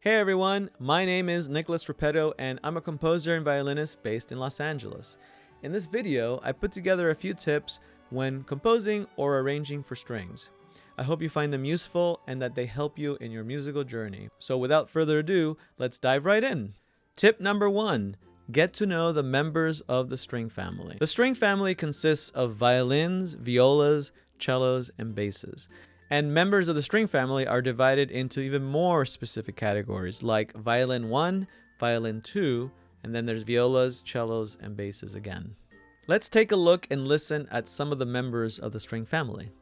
Hey everyone, my name is Nicholas Repetto and I'm a composer and violinist based in Los Angeles. In this video, I put together a few tips when composing or arranging for strings. I hope you find them useful and that they help you in your musical journey. So without further ado, let's dive right in. Tip number 1. Get to know the members of the string family. The string family consists of violins, violas, cellos, and basses. And members of the string family are divided into even more specific categories like violin 1, violin 2, and then there's violas, cellos, and basses again. Let's take a look and listen at some of the members of the string family.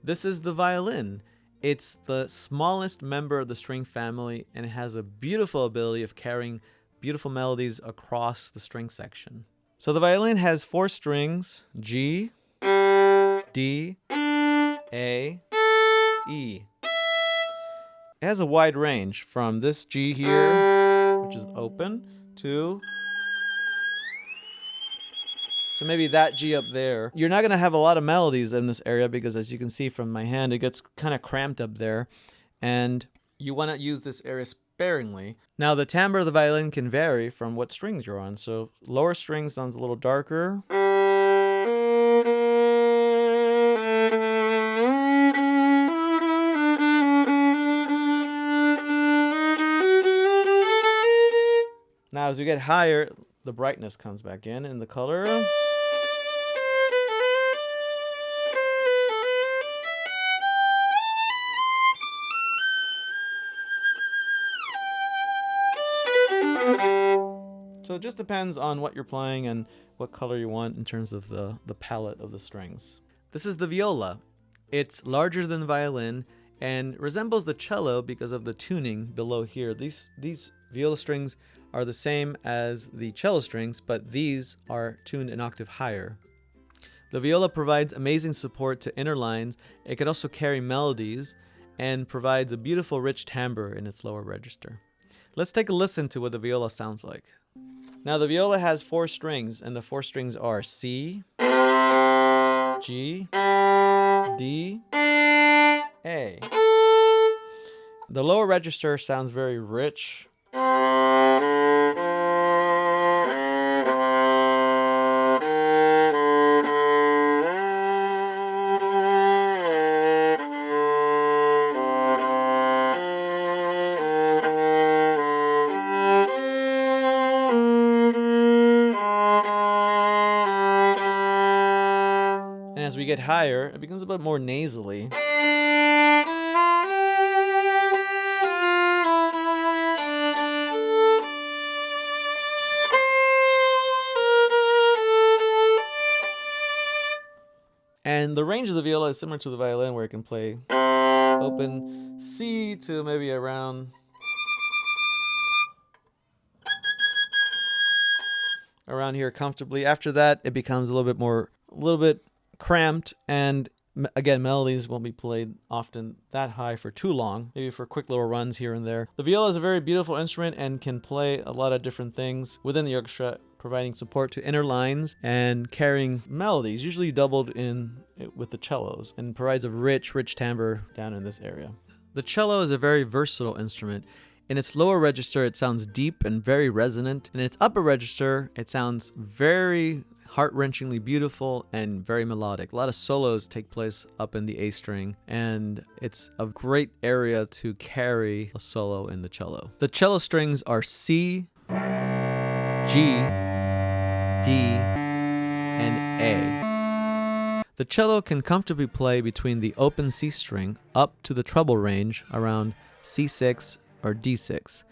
This is the violin. It's the smallest member of the string family and it has a beautiful ability of carrying beautiful melodies across the string section. So the violin has 4 strings: G, D, A, E. It has a wide range from this G here, which is open, to maybe that G up there. You're not going to have a lot of melodies in this area because, as you can see from my hand, it gets kind of cramped up there, and you want to use this area sparingly. Now, the timbre of the violin can vary from what strings you're on. So lower string sounds a little darker. Now, as we get higher, the brightness comes back in the color. So it just depends on what you're playing and what color you want in terms of the palette of the strings. This is the viola. It's larger than the violin and resembles the cello because of the tuning below here. These viola strings are the same as the cello strings, but these are tuned an octave higher. The viola provides amazing support to inner lines. It can also carry melodies and provides a beautiful rich timbre in its lower register. Let's take a listen to what the viola sounds like. Now the viola has 4 strings, and the 4 strings are C, G, D, A. The lower register sounds very rich. And as we get higher, it becomes a bit more nasally. And the range of the viola is similar to the violin, where it can play open C to maybe around here comfortably. After that, it becomes a little bit cramped, and again, melodies won't be played often that high for too long, maybe for quick little runs here and there. The viola is a very beautiful instrument and can play a lot of different things within the orchestra, providing support to inner lines and carrying melodies, usually doubled in with the cellos, and provides a rich timbre down in this area. The cello is a very versatile instrument. In its lower register, it sounds deep and very resonant. In its upper register, it sounds very heart-wrenchingly beautiful and very melodic. A lot of solos take place up in the A string, and it's a great area to carry a solo in the cello. The cello strings are C, G, D, and A. The cello can comfortably play between the open C string up to the treble range around C6 or D6.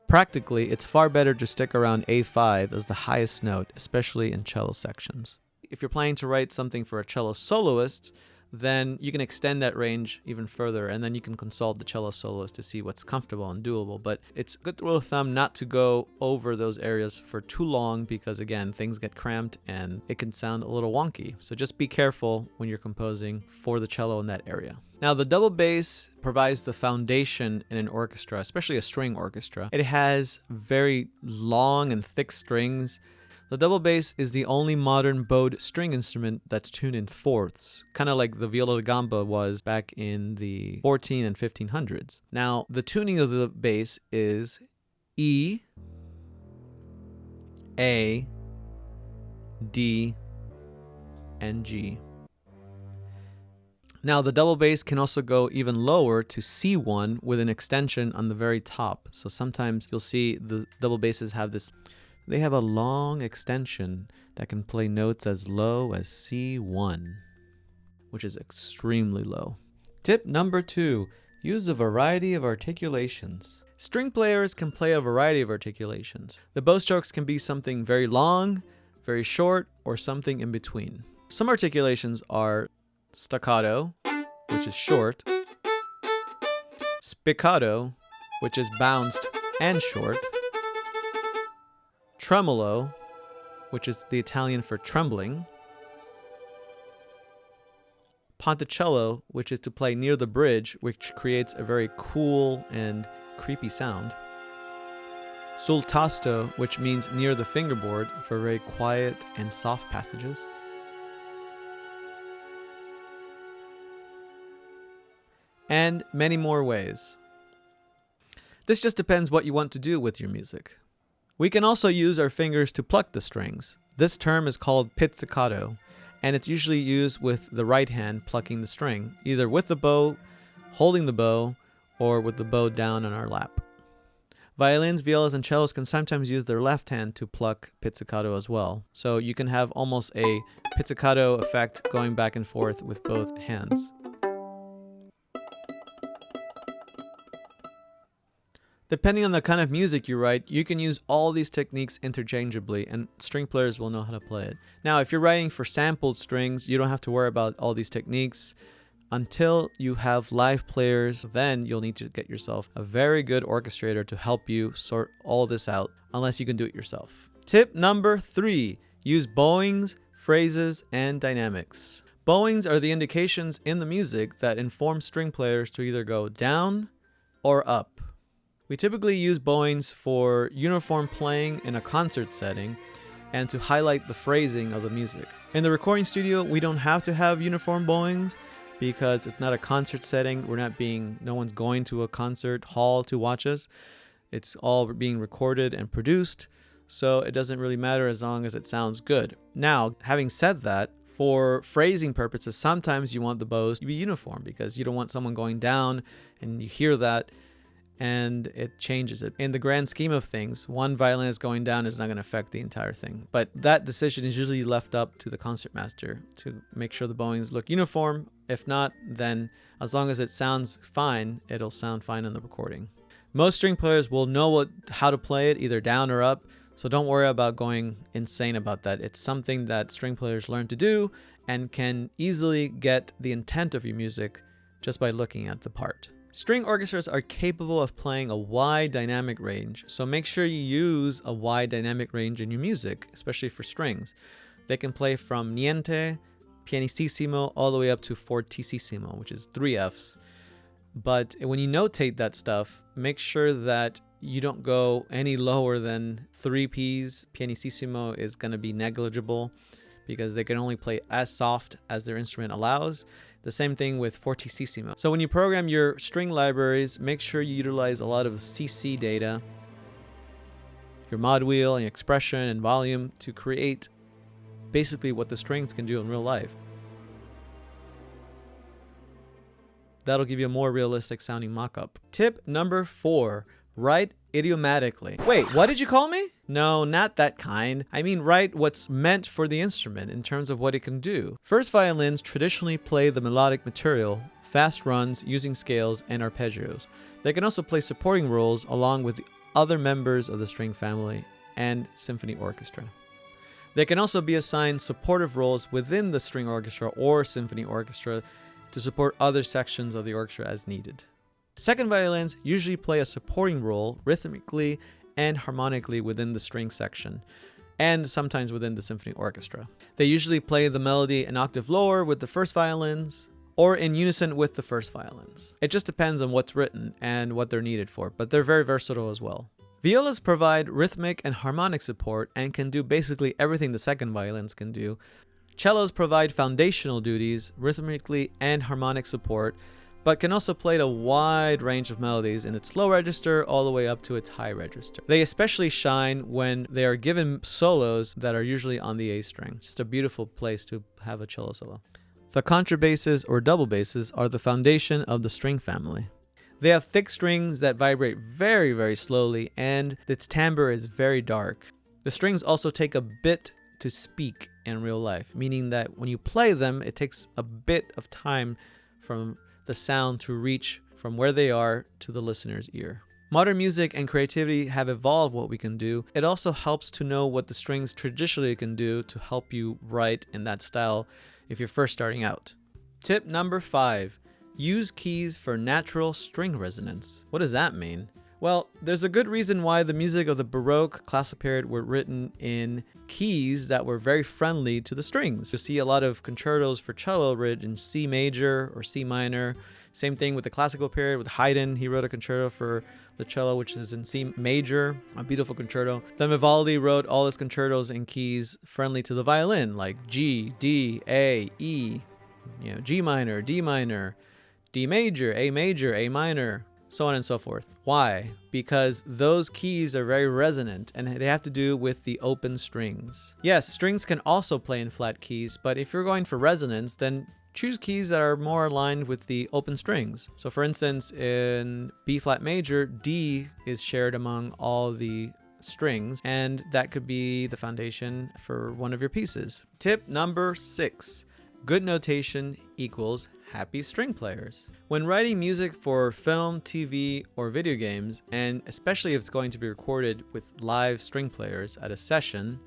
Practically, it's far better to stick around A5 as the highest note, especially in cello sections. If you're planning to write something for a cello soloist, then you can extend that range even further, and then you can consult the cello soloist to see what's comfortable and doable. But it's a good rule of thumb not to go over those areas for too long because, again, things get cramped and it can sound a little wonky. So just be careful when you're composing for the cello in that area. Now, the double bass provides the foundation in an orchestra, especially a string orchestra. It has very long and thick strings. The double bass is the only modern bowed string instrument that's tuned in fourths, kind of like the viola da gamba was back in the 14 and 1500s. Now, the tuning of the bass is E, A, D, and G. Now, the double bass can also go even lower to C1 with an extension on the very top. So sometimes you'll see the double basses have this, they have a long extension that can play notes as low as C1, which is extremely low. Tip number 2, use a variety of articulations. String players can play a variety of articulations. The bow strokes can be something very long, very short, or something in between. Some articulations are staccato, which is short, spiccato, which is bounced and short, tremolo, which is the Italian for trembling, ponticello, which is to play near the bridge, which creates a very cool and creepy sound, sul tasto, which means near the fingerboard for very quiet and soft passages, and many more ways. This just depends what you want to do with your music. We can also use our fingers to pluck the strings. This term is called pizzicato, and it's usually used with the right hand plucking the string, either with the bow, holding the bow, or with the bow down on our lap. Violins, violas, and cellos can sometimes use their left hand to pluck pizzicato as well. So you can have almost a pizzicato effect going back and forth with both hands. Depending on the kind of music you write, you can use all these techniques interchangeably, and string players will know how to play it. Now, if you're writing for sampled strings, you don't have to worry about all these techniques. Until you have live players, then you'll need to get yourself a very good orchestrator to help you sort all this out, unless you can do it yourself. Tip number 3, use bowings, phrases, and dynamics. Bowings are the indications in the music that inform string players to either go down or up. We typically use bowings for uniform playing in a concert setting and to highlight the phrasing of the music. In the recording studio, we don't have to have uniform bowings because it's not a concert setting. No one's going to a concert hall to watch us. It's all being recorded and produced, so it doesn't really matter as long as it sounds good. Now, having said that, for phrasing purposes, sometimes you want the bows to be uniform because you don't want someone going down and you hear that and it changes it. In the grand scheme of things, one violinist going down is not going to affect the entire thing. But that decision is usually left up to the concertmaster to make sure the bowings look uniform. If not, then as long as it sounds fine, it'll sound fine on the recording. Most string players will know how to play it, either down or up, so don't worry about going insane about that. It's something that string players learn to do and can easily get the intent of your music just by looking at the part. String orchestras are capable of playing a wide dynamic range, so make sure you use a wide dynamic range in your music, especially for strings. They can play from niente, pianissimo, all the way up to fortissimo, which is 3 Fs. But when you notate that stuff, make sure that you don't go any lower than 3 Ps. Pianissimo is going to be negligible because they can only play as soft as their instrument allows. The same thing with fortissimo. So when you program your string libraries, make sure you utilize a lot of CC data, your mod wheel and your expression and volume to create basically what the strings can do in real life. That'll give you a more realistic sounding mock-up. Tip number 4, write idiomatically. Wait, what did you call me? No, not that kind. I mean write what's meant for the instrument in terms of what it can do. First violins traditionally play the melodic material, fast runs using scales and arpeggios. They can also play supporting roles along with the other members of the string family and symphony orchestra. They can also be assigned supportive roles within the string orchestra or symphony orchestra to support other sections of the orchestra as needed. Second violins usually play a supporting role rhythmically and harmonically within the string section, and sometimes within the symphony orchestra. They usually play the melody an octave lower with the first violins, or in unison with the first violins. It just depends on what's written and what they're needed for, but they're very versatile as well. Violas provide rhythmic and harmonic support and can do basically everything the second violins can do. Cellos provide foundational duties, rhythmically and harmonic support, but can also play a wide range of melodies in its low register all the way up to its high register. They especially shine when they are given solos that are usually on the A string. It's just a beautiful place to have a cello solo. The contrabasses or double basses are the foundation of the string family. They have thick strings that vibrate very, very slowly, and its timbre is very dark. The strings also take a bit to speak in real life, meaning that when you play them, it takes a bit of time from the sound to reach from where they are to the listener's ear. Modern music and creativity have evolved what we can do. It also helps to know what the strings traditionally can do to help you write in that style if you're first starting out. Tip number 5. Use keys for natural string resonance. What does that mean? Well, there's a good reason why the music of the Baroque classic period were written in keys that were very friendly to the strings. You'll see a lot of concertos for cello written in C major or C minor. Same thing with the classical period with Haydn. He wrote a concerto for the cello, which is in C major, a beautiful concerto. Then Vivaldi wrote all his concertos in keys friendly to the violin, like G, D, A, E, G minor, D minor, D major, A minor, so on and so forth. Why? Because those keys are very resonant and they have to do with the open strings. Yes, strings can also play in flat keys, but if you're going for resonance, then choose keys that are more aligned with the open strings. So for instance, in B flat major, D is shared among all the strings, and that could be the foundation for one of your pieces. Tip number 6. Good notation equals happy string players. When writing music for film, TV, or video games, and especially if it's going to be recorded with live string players at a session,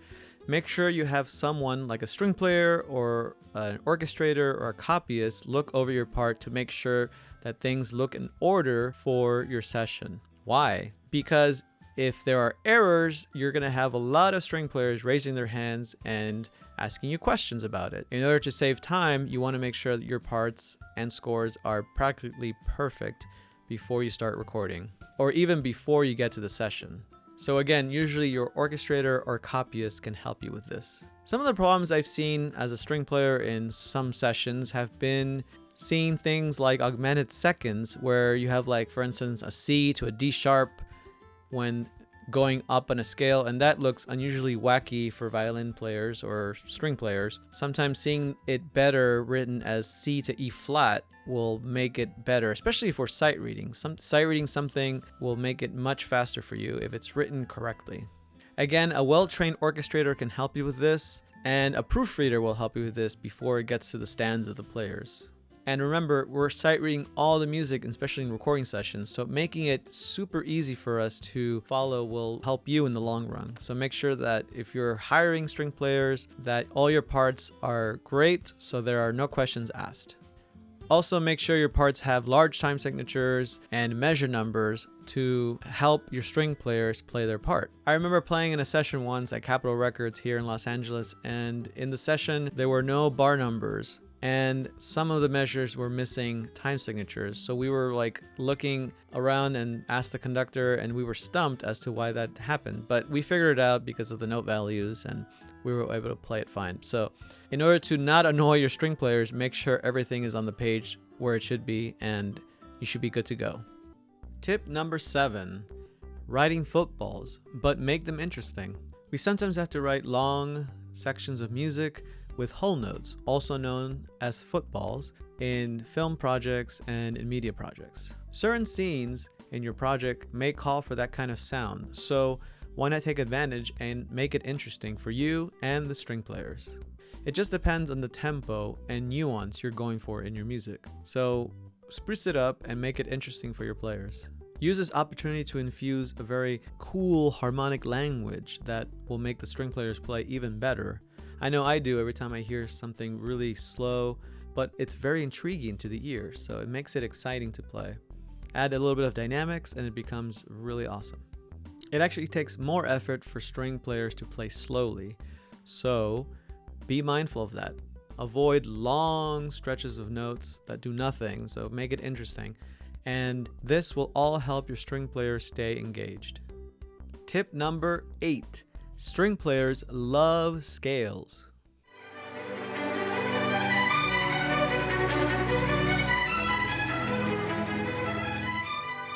make sure you have someone like a string player or an orchestrator or a copyist look over your part to make sure that things look in order for your session. Why? Because if there are errors, you're going to have a lot of string players raising their hands and asking you questions about it. In order to save time, you want to make sure that your parts and scores are practically perfect before you start recording, or even before you get to the session. So again, usually your orchestrator or copyist can help you with this. Some of the problems I've seen as a string player in some sessions have been seeing things like augmented seconds, where you have, like, for instance, a C to a D sharp when going up on a scale, and that looks unusually wacky for violin players or string players. Sometimes seeing it better written as C to E flat will make it better, especially for sight reading. Sight reading something will make it much faster for you if it's written correctly. Again, a well-trained orchestrator can help you with this, and a proofreader will help you with this before it gets to the stands of the players. And remember, we're sight reading all the music, especially in recording sessions, so making it super easy for us to follow will help you in the long run. So make sure that if you're hiring string players, that all your parts are great, so there are no questions asked. Also, make sure your parts have large time signatures and measure numbers to help your string players play their part. I remember playing in a session once at Capitol Records here in Los Angeles, and in the session there were no bar numbers, and some of the measures were missing time signatures. So we were like looking around and asked the conductor, and we were stumped as to why that happened. But we figured it out because of the note values, and we were able to play it fine. So in order to not annoy your string players, make sure everything is on the page where it should be, and you should be good to go. Tip number 7, writing footballs, but make them interesting. We sometimes have to write long sections of music with whole notes, also known as footballs, in film projects and in media projects. Certain scenes in your project may call for that kind of sound, so why not take advantage and make it interesting for you and the string players? It just depends on the tempo and nuance you're going for in your music. So spruce it up and make it interesting for your players. Use this opportunity to infuse a very cool harmonic language that will make the string players play even better. I know I do every time I hear something really slow, but it's very intriguing to the ear, so it makes it exciting to play. Add a little bit of dynamics and it becomes really awesome. It actually takes more effort for string players to play slowly, so be mindful of that. Avoid long stretches of notes that do nothing, so make it interesting. And this will all help your string players stay engaged. Tip number 8. String players love scales.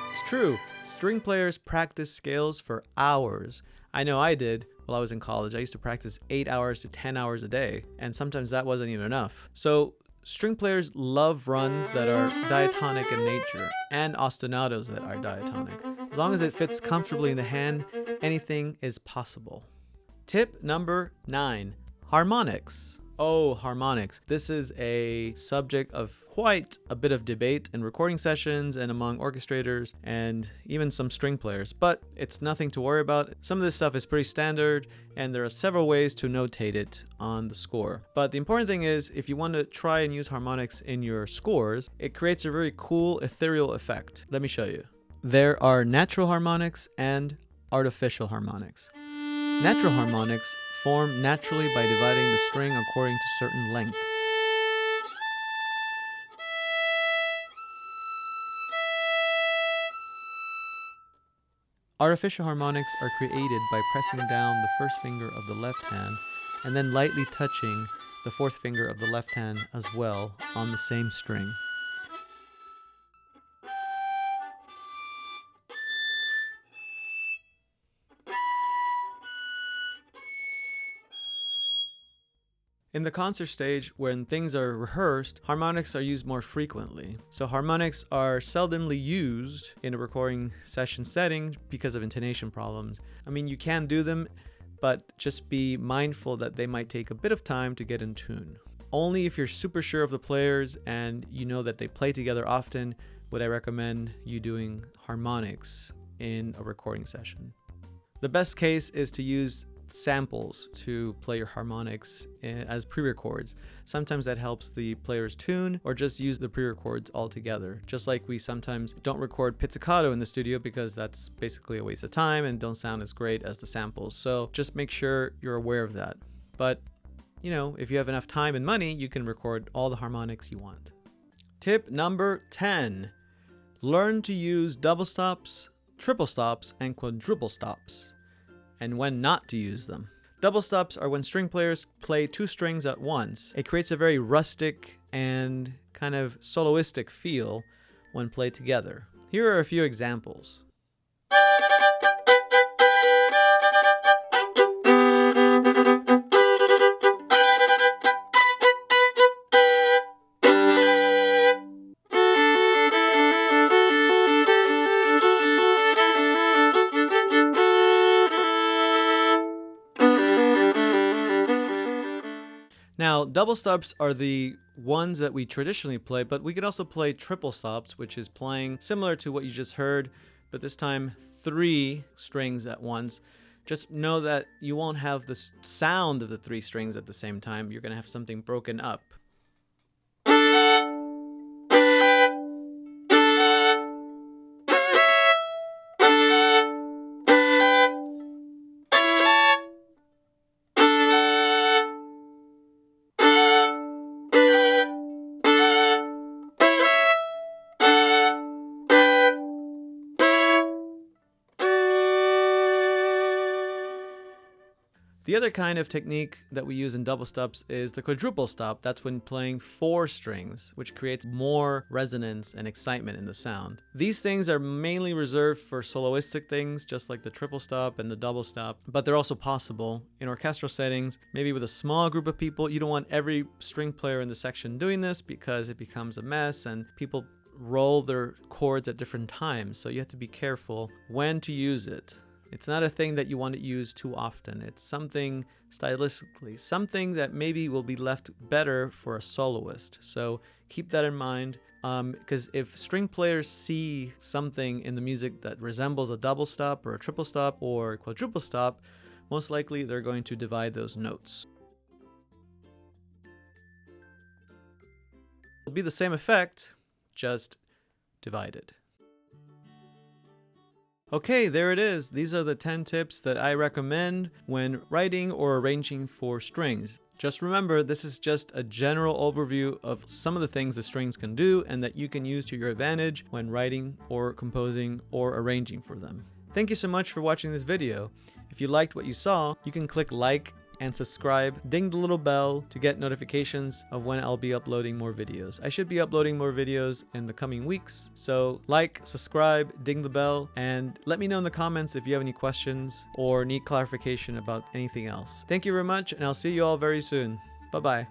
It's true. String players practice scales for hours. I know I did while I was in college. I used to practice 8 hours to 10 hours a day, and sometimes that wasn't even enough. So string players love runs that are diatonic in nature and ostinatos that are diatonic. As long as it fits comfortably in the hand, anything is possible. Tip number 9. Harmonics. Oh, harmonics. This is a subject of quite a bit of debate in recording sessions and among orchestrators and even some string players, but it's nothing to worry about. Some of this stuff is pretty standard and there are several ways to notate it on the score. But the important thing is, if you want to try and use harmonics in your scores, it creates a very cool ethereal effect. Let me show you. There are natural harmonics and artificial harmonics. Natural harmonics form naturally by dividing the string according to certain lengths. Artificial harmonics are created by pressing down the first finger of the left hand and then lightly touching the fourth finger of the left hand as well on the same string. In the concert stage, when things are rehearsed, harmonics are used more frequently. So harmonics are seldomly used in a recording session setting because of intonation problems. I mean, you can do them, but just be mindful that they might take a bit of time to get in tune. Only if you're super sure of the players and you know that they play together often would I recommend you doing harmonics in a recording session. The best case is to use samples to play your harmonics as pre-records. Sometimes that helps the player's tune, or just use the pre-records altogether. Just like we sometimes don't record pizzicato in the studio because that's basically a waste of time and don't sound as great as the samples. So just make sure you're aware of that. But you know, if you have enough time and money, you can record all the harmonics you want. Tip number 10. Learn to use double stops, triple stops, and quadruple stops, and when not to use them. Double stops are when string players play 2 strings at once. It creates a very rustic and kind of soloistic feel when played together. Here are a few examples. Now, double stops are the ones that we traditionally play, but we could also play triple stops, which is playing similar to what you just heard, but this time 3 strings at once. Just know that you won't have the sound of the 3 strings at the same time. You're going to have something broken up. The other kind of technique that we use in double stops is the quadruple stop. That's when playing 4 strings, which creates more resonance and excitement in the sound. These things are mainly reserved for soloistic things, just like the triple stop and the double stop, but they're also possible in orchestral settings, maybe with a small group of people. You don't want every string player in the section doing this because it becomes a mess and people roll their chords at different times, so you have to be careful when to use it. It's not a thing that you want to use too often. It's something stylistically, something that maybe will be left better for a soloist. So keep that in mind, because if string players see something in the music that resembles a double stop or a triple stop or a quadruple stop, most likely they're going to divide those notes. It'll be the same effect, just divided. Okay, there it is. These are the 10 tips that I recommend when writing or arranging for strings. Just remember, this is just a general overview of some of the things the strings can do and that you can use to your advantage when writing or composing or arranging for them. Thank you so much for watching this video. If you liked what you saw, you can click like and subscribe, ding the little bell to get notifications of when I'll be uploading more videos. I should be uploading more videos in the coming weeks, so like, subscribe, ding the bell, and let me know in the comments if you have any questions or need clarification about anything else. Thank you very much, and I'll see you all very soon. Bye-bye.